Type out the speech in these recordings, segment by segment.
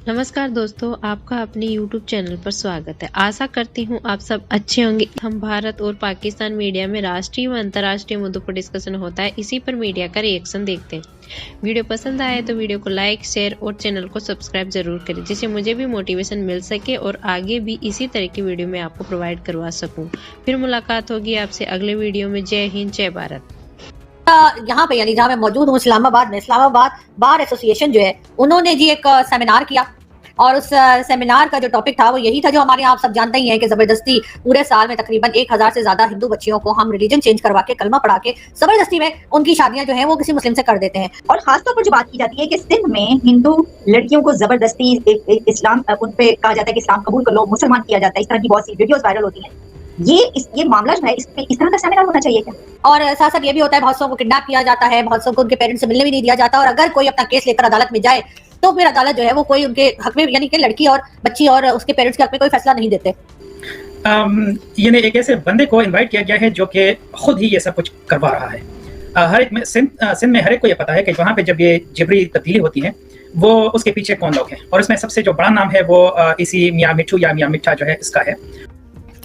नमस्कार दोस्तों, आपका अपने YouTube चैनल पर स्वागत है। आशा करती हूँ आप सब अच्छे होंगे। हम भारत और पाकिस्तान मीडिया में राष्ट्रीय व अंतर्राष्ट्रीय मुद्दों पर डिस्कशन होता है, इसी पर मीडिया का रिएक्शन देखते हैं। वीडियो पसंद आए तो वीडियो को लाइक, शेयर और चैनल को सब्सक्राइब जरूर करें, जिससे मुझे भी मोटिवेशन मिल सके और आगे भी इसी तरह की वीडियो मैं आपको प्रोवाइड करवा सकूँ। फिर मुलाकात होगी आपसे अगले वीडियो में। जय हिंद, जय भारत। यहाँ पे यानी जहाँ मैं मौजूद हूँ इस्लामाबाद में, इस्लामाबाद बार एसोसिएशन जो है उन्होंने जी एक सेमिनार किया और उस सेमिनार का जो टॉपिक था वो यही था, जो हमारे यहाँ आप सब जानते ही हैं कि जबरदस्ती पूरे साल में तकरीबन 1000 से ज्यादा हिंदू बच्चियों को हम रिलीजन चेंज करवा के, कलमा पढ़ा के जबरदस्ती में उनकी शादियां जो है वो किसी मुस्लिम से कर देते हैं। और खासतौर पर जो बात की जाती है कि सिंध में हिंदू लड़कियों को जबरदस्ती इस्लाम उन पे कहा जाता है कि इस्लाम कबूल कर लो, मुसलमान किया जाता है। इस तरह की बहुत सी वीडियोस वायरल होती हैं। ये मामला जो है इस तरह का सेमिनार होना चाहिए क्या? और साथ साथ ये भी होता है, बहुत सौ को किडनैप किया जाता है, बहुत सौ को उनके पेरेंट्स से मिलने भी नहीं दिया जाता, और अगर कोई अपना केस लेकर अदालत में जाए तो फिर अदालत जो है वो कोई उनके हक में, यानी कि लड़की और बच्ची और उसके पेरेंट्स के हक में कोई फैसला नहीं देते। यानी एक ऐसे बंदे को इनवाइट किया गया है जो कि खुद ही ये सब कुछ करवा रहा है। हर एक में सिंध में हर एक को ये पता है कि वहाँ पे जब ये जिबरी तब्दीली होती है वो उसके पीछे कौन लोग हैं, और इसमें सबसे जो बड़ा नाम है वो इसी मियाँ मिट्ठू या मियाँ मिठा जो है इसका है।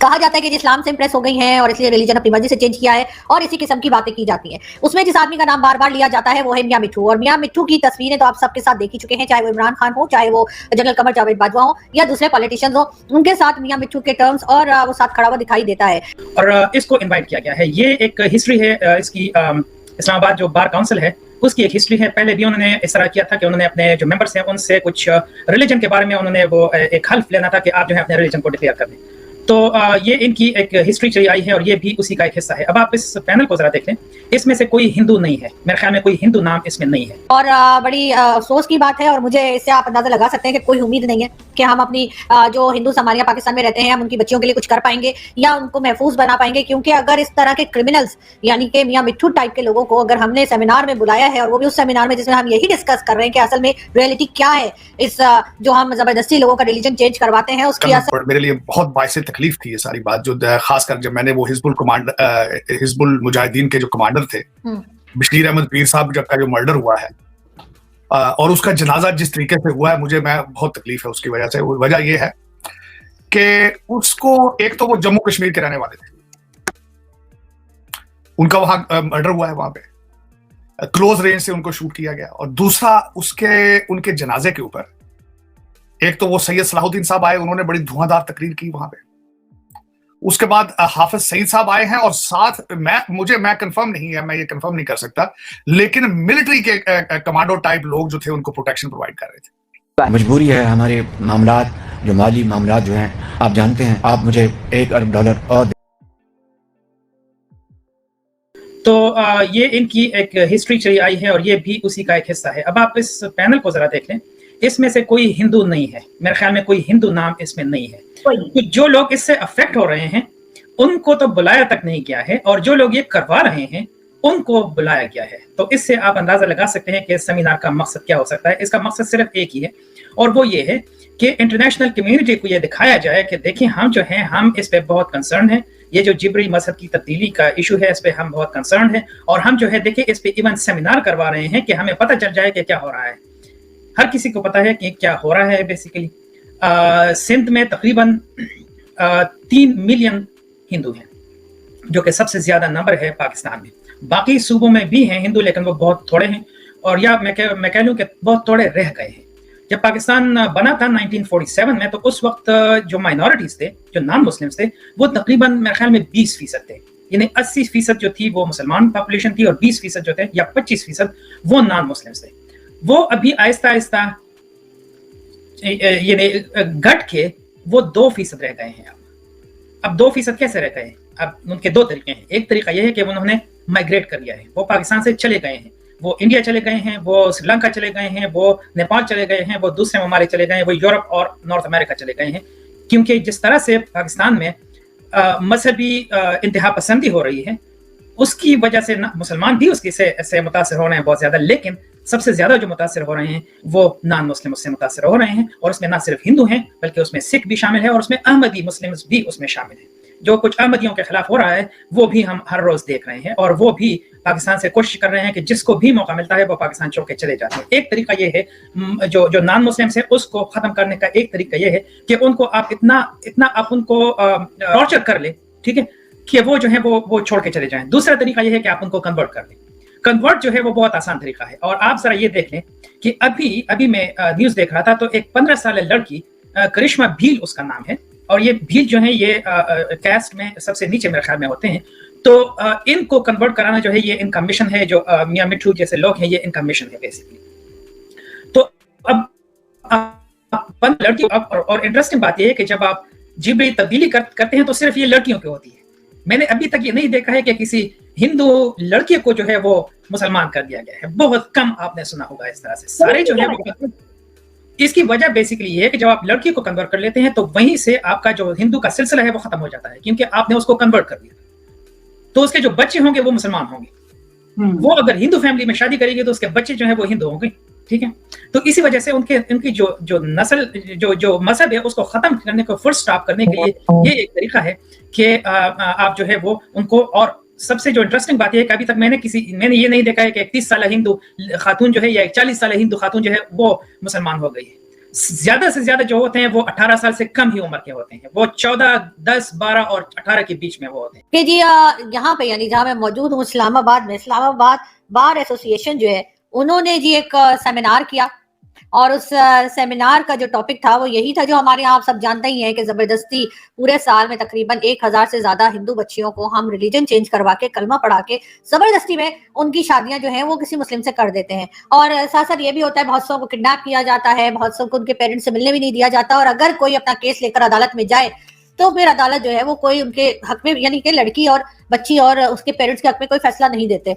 कहा जाता है कि इस्लाम से इंप्रेस हो गई हैं और इसलिए रिलीजन अपनी मर्जी से चेंज किया है, और इसी किस्म की बातें की जाती हैं। उसमें जिस आदमी का नाम बार बार लिया जाता है वो है मियाँ मिट्ठू, और मियाँ मिट्ठू की तस्वीरें तो आप सबके साथ देख ही चुके हैं, चाहे वो इमरान खान हो, चाहे वो जनरल कमर जावेद बाजवा हो या दूसरे पॉलिटिशियंस हो, उनके साथ मियाँ मिट्ठू के टर्म्स और वो साथ खड़ा हुआ दिखाई देता है। और इसको इन्वाइट किया गया है। ये एक हिस्ट्री है इसकी। इस्लामाबाद जो बार काउंसिल है उसकी एक हिस्ट्री है। पहले भी उन्होंने इस तरह किया था कि उन्होंने अपने जो मेंबर्स हैं उनसे कुछ रिलीजन के बारे में उन्होंने वो एक हल्फ लेना था कि आप जो है अपने रिलीजन को डिक्लेयर कर दें। तो ये इनकी एक हिस्ट्री चली आई है और ये भी उसी का एक हिस्सा है। अब आप इस पैनल को जरा देख लें, इसमें से कोई हिंदू नहीं है, मेरे ख्याल में कोई हिंदू नाम इसमें नहीं है। और बड़ी अफसोस की बात है, और मुझे इससे आप अंदाजा लगा सकते हैं कि कोई उम्मीद नहीं है कि हम अपनी जो हिंदू समारियां पाकिस्तान में रहते हैं, हम उनकी बच्चियों के लिए कुछ कर पाएंगे या उनको महफूज बना पाएंगे। क्योंकि अगर इस तरह के क्रिमिनल्स यानी कि मियाँ मिट्ठू टाइप के लोगों को अगर हमने सेमिनार में बुलाया है, और वो भी उस सेमिनार में जिसमें हम यही डिस्कस कर रहे हैं कि असल में रियलिटी क्या है, इस जो हम जबरदस्ती लोगों का रिलीजन चेंज करवाते हैं उसकी असर। मेरे लिए बहुत बाइसे तकलीफ थी ये सारी बात, जो खासकर जब मैंने वो हिजबुल मुजाहिदीन के जो कमांडर थे बशीर अहमद पीर साहब जब का जो मर्डर हुआ है और उसका जनाजा जिस तरीके से हुआ है, मैं बहुत तकलीफ है उसकी वजह से। वजह ये है कि उसको, एक तो वो जम्मू कश्मीर के रहने वाले थे, उनका वहां मर्डर हुआ है, वहां पे क्लोज रेंज से उनको शूट किया गया, और दूसरा उनके जनाजे के ऊपर एक तो वो सैयद सलाहुद्दीन साहब आए, उन्होंने बड़ी धुआंधार तकरीर की वहां पे। उसके बाद हाफिज सईद साहब आए हैं, और साथ मैं कंफर्म नहीं है, मैं ये कंफर्म नहीं कर सकता, लेकिन मिलिट्री के कमांडो टाइप लोग जो थे उनको प्रोटेक्शन प्रोवाइड कर रहे थे। मजबूरी है हमारे मामलात, जो माली मामलात जो हैं, आप जानते हैं, आप मुझे $1 अरब और तो ये इनकी एक हिस्ट्री चली आई है और ये भी उसी का एक हिस्सा है। अब आप इस पैनल को जरा देख लें, इसमें से कोई हिंदू नहीं है, मेरे ख्याल में कोई हिंदू नाम इसमें नहीं है। तो जो लोग इससे अफेक्ट हो रहे हैं उनको तो बुलाया तक नहीं गया है, और जो लोग ये करवा रहे हैं उनको बुलाया गया है। तो इससे आप अंदाजा लगा सकते हैं कि सेमिनार का मकसद क्या हो सकता है। इसका मकसद सिर्फ एक ही है, और वो ये है कि इंटरनेशनल कम्युनिटी को ये दिखाया जाए कि देखिए हम जो हैं, हम इस पे बहुत कंसर्न हैं। ये जो जिबरी मजहब की तब्दीली का इशू है, इस पे हम बहुत कंसर्न हैं, और हम जो है देखिए इस पे इवन सेमिनार करवा रहे हैं कि हमें पता चल जाए कि क्या हो रहा है। हर किसी को पता है कि क्या हो रहा है। बेसिकली सिंध में तकरीबन 3 मिलियन हिंदू हैं, जो कि सबसे ज्यादा नंबर है पाकिस्तान में। बाकी सूबों में भी हैं हिंदू, लेकिन वो बहुत थोड़े हैं, और या मैं कह लूँ कि बहुत थोड़े रह गए हैं। जब पाकिस्तान बना था 1947 में, तो उस वक्त जो माइनॉरिटीज थे, जो नॉन मुस्लिम्स थे, वो तकरीबन मेरे ख्याल में 20% थे। यानी 80% जो थी वो मुसलमान पॉपुलेशन थी, और 20% जो थे या 25% वो नॉन मुस्लिम्स थे। वो अभी आहिस्ता आहिस्ता यानी घट के वो 2% रह गए हैं। अब 2% कैसे रह गए? अब उनके 2 तरीके हैं। एक तरीका यह है कि उन्होंने माइग्रेट कर लिया है, वो पाकिस्तान से चले गए हैं, वो इंडिया चले गए हैं, वो श्रीलंका चले गए हैं, वो नेपाल चले गए हैं, वो दूसरे ममालिक चले गए हैं, वो यूरोप और नॉर्थ अमेरिका चले गए हैं। क्योंकि जिस तरह से पाकिस्तान में मजहबी इंतहा पसंदी हो रही है, उसकी वजह से मुसलमान भी उसकी से मुतासर हो रहे हैं बहुत ज्यादा, लेकिन सबसे ज्यादा जो मुतासर हो रहे हैं वो नॉन मुस्लिम उससे मुतासर हो रहे हैं। और उसमें ना सिर्फ हिंदू हैं, बल्कि उसमें सिख भी शामिल है, और उसमें अहमदी मुस्लिम भी उसमें शामिल है। जो कुछ अहमदियों के खिलाफ हो रहा है वो भी हम हर रोज देख रहे हैं, और वो भी पाकिस्तान से कोशिश कर रहे हैं कि जिसको भी मौका मिलता है वो पाकिस्तान छोड़ के चले जाते हैं। एक तरीका ये है जो नॉन मुस्लिम्स है उसको खत्म करने का, एक तरीका ये है कि उनको आप इतना आप उनको टॉर्चर कर ले, ठीक है, कि वो जो है वो छोड़ के चले जाएं। दूसरा तरीका ये है कि आप उनको कन्वर्ट कर दें। कन्वर्ट जो है वो बहुत आसान तरीका है, और आप जरा ये देख लें कि अभी मैं न्यूज देख रहा था, तो एक 15 साल लड़की, करिश्मा भील उसका नाम है, और ये भील जो है ये कैस्ट में सबसे नीचे मेरे ख्याल में होते हैं, तो इनको कन्वर्ट कराना जो है ये इनका मिशन है, जो मियां मिट्ठू जैसे लोग हैं ये इनका मिशन है बेसिकली। तो अब लड़की, और इंटरेस्टिंग बात ये है कि जब आप जिब्री तब्दीली करते हैं तो सिर्फ ये लड़कियों की होती है। मैंने अभी तक ये नहीं देखा है कि किसी हिंदू लड़की को जो है वो मुसलमान कर दिया गया है, बहुत कम आपने सुना होगा इस तरह से। सारे जो है वो, इसकी वजह बेसिकली ये है कि जब आप लड़की को कन्वर्ट कर लेते हैं तो वहीं से आपका जो हिंदू का सिलसिला है वो खत्म हो जाता है, क्योंकि आपने उसको कन्वर्ट कर दिया। तो उसके जो बच्चे होंगे वो मुसलमान होंगे, वो अगर हिंदू फैमिली में शादी करेगी तो उसके बच्चे जो है वो हिंदू होंगे, ठीक है। तो इसी वजह से उनकी जो नस्ल, जो मजहब है उसको खत्म करने को, फुल स्टॉप करने के लिए ये एक तरीका है कि आप जो है वो उनको। और सबसे जो इंटरेस्टिंग बात यह है कि अभी तक मैंने ये नहीं देखा है कि 31 साल हिंदू खातून जो है या 40 साल हिंदू खातून जो है वो मुसलमान हो गई है। ज्यादा से ज्यादा जो होते हैं वो 18 साल से कम ही उम्र के होते हैं, वो 14, 10, 12 और 18 के बीच में वो होते हैं। कि जी यहाँ पे यानी जहाँ मैं मौजूद हूँ इस्लामाबाद में, इस्लामाबाद बार एसोसिएशन जो है उन्होंने जी एक सेमिनार किया, और उस सेमिनार का जो टॉपिक था वो यही था जो हमारे यहाँ आप सब जानते ही हैं कि जबरदस्ती पूरे साल में तकरीबन 1000 से ज्यादा हिंदू बच्चियों को हम रिलीजन चेंज करवा के, कलमा पढ़ा के जबरदस्ती में उनकी शादियां जो हैं वो किसी मुस्लिम से कर देते हैं। और साथ साथ ये भी होता है बहुत सौ को किडनैप किया जाता है, बहुत सौ को उनके पेरेंट्स से मिलने भी नहीं दिया जाता, और अगर कोई अपना केस लेकर अदालत में जाए तो फिर अदालत जो है वो कोई उनके हक में, यानी कि लड़की और बच्ची और उसके पेरेंट्स के हक में कोई फैसला नहीं देते।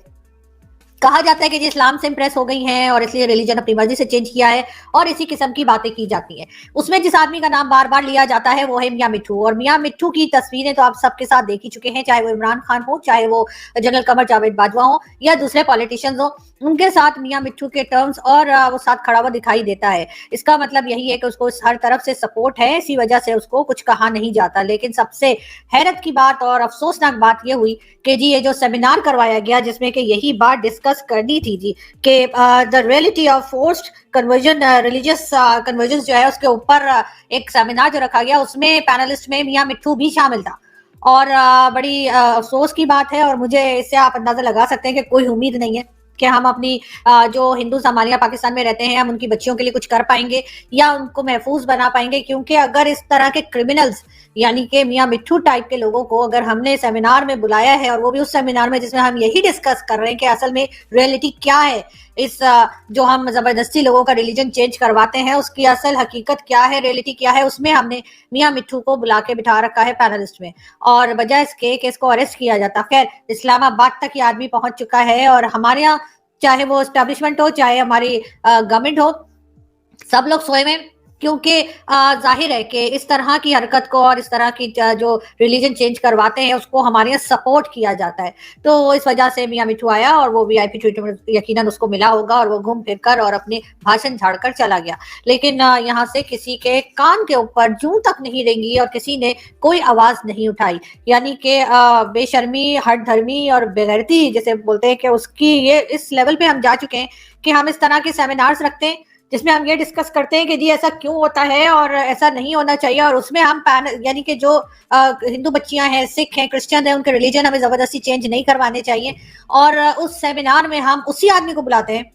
कहा जाता है कि जी इस्लाम से इंप्रेस हो गई हैं और इसलिए रिलीजन अपनी मर्जी से चेंज किया है, और इसी किस्म की बातें की जाती हैं। उसमें जिस आदमी का नाम बार बार लिया जाता है वो है मियां मिट्ठू, और मियां मिट्ठू की तस्वीरें तो आप सबके साथ देख ही चुके हैं, चाहे वो इमरान खान हो, चाहे वो जनरल कमर जावेद बाजवा हो या दूसरे पॉलिटिशियंस हो, उनके साथ मियां मिट्ठू के टर्म्स और वो साथ खड़ा हुआ दिखाई देता है। इसका मतलब यही है कि उसको हर तरफ से सपोर्ट है, इसी वजह से उसको कुछ कहा नहीं जाता। लेकिन सबसे हैरत की बात और अफसोसनाक बात यह हुई कि जी ये जो सेमिनार करवाया गया जिसमें कि यही बात डिस्कस करनी थी जी कि the reality of forced conversion, religious conversion जो है उसके ऊपर एक सेमिनार जो रखा गया, उसमें पैनलिस्ट में मियां मिट्ठू भी शामिल था। और बड़ी अफसोस की बात है, और मुझे इससे आप अंदाजा लगा सकते हैं कि कोई उम्मीद नहीं है कि हम अपनी जो हिंदू सामानिया पाकिस्तान में रहते हैं हम उनकी बच्चियों के लिए कुछ कर पाएंगे या उनको महफूज बना पाएंगे। क्योंकि अगर इस तरह के क्रिमिनल्स यानी कि मियां मिट्ठू टाइप के लोगों को अगर हमने सेमिनार में बुलाया है, और वो भी उस सेमिनार में जिसमें हम यही डिस्कस कर रहे हैं कि असल में रियलिटी क्या है, इस जो हम जबरदस्ती लोगों का रिलीजन चेंज करवाते हैं उसकी असल हकीकत क्या है, रियलिटी क्या है, उसमें हमने मियां मिट्ठू को बुला के बिठा रखा है पैनलिस्ट में, और बजाय इसके कि इसको अरेस्ट किया जाता। खैर इस्लामाबाद तक ये आदमी पहुंच चुका है, और हमारे यहाँ चाहे वो एस्टेब्लिशमेंट हो चाहे हमारी गवर्नमेंट हो, सब लोग सोए में, क्योंकि जाहिर है कि इस तरह की हरकत को और इस तरह की जो रिलीजन चेंज करवाते हैं उसको हमारे यहाँ सपोर्ट किया जाता है। तो इस वजह से मियां मिट्ठू आया और वो वीआईपी ट्रीटमेंट यकीनन उसको मिला होगा, और वो घूम फिर कर और अपने भाषण झाड़कर चला गया। लेकिन यहाँ से किसी के कान के ऊपर जूं तक नहीं रेंगी और किसी ने कोई आवाज नहीं उठाई, यानी कि बेशर्मी, हट धर्मी और बेगैरती जैसे बोलते हैं कि उसकी ये इस लेवल पे हम जा चुके हैं कि हम इस तरह के सेमिनार्स रखते हैं जिसमें हम ये डिस्कस करते हैं कि जी ऐसा क्यों होता है और ऐसा नहीं होना चाहिए, और उसमें हम यानी कि जो हिंदू बच्चियां हैं, सिख हैं, क्रिश्चियन हैं, उनके रिलीजन हमें जबरदस्ती चेंज नहीं करवाने चाहिए। और उस सेमिनार में हम उसी आदमी को बुलाते हैं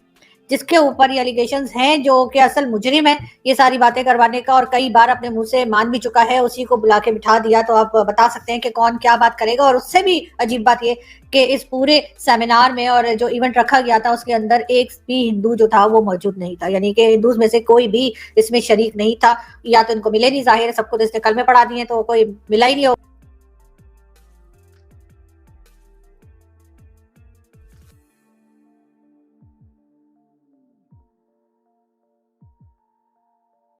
जिसके ऊपर ये एलिगेशंस हैं, जो कि असल मुजरिम है ये सारी बातें करवाने का, और कई बार अपने मुंह से मान भी चुका है, उसी को बुला के बिठा दिया। तो आप बता सकते हैं कि कौन क्या बात करेगा। और उससे भी अजीब बात ये कि इस पूरे सेमिनार में और जो इवेंट रखा गया था उसके अंदर एक भी हिंदू जो था वो मौजूद नहीं था, यानी कि हिंदूज में से कोई भी इसमें शरीक नहीं था, या तो इनको मिले नहीं, जाहिर है सबको तो इसने कलमे पढ़ा दिए तो कोई मिला ही नहीं हो।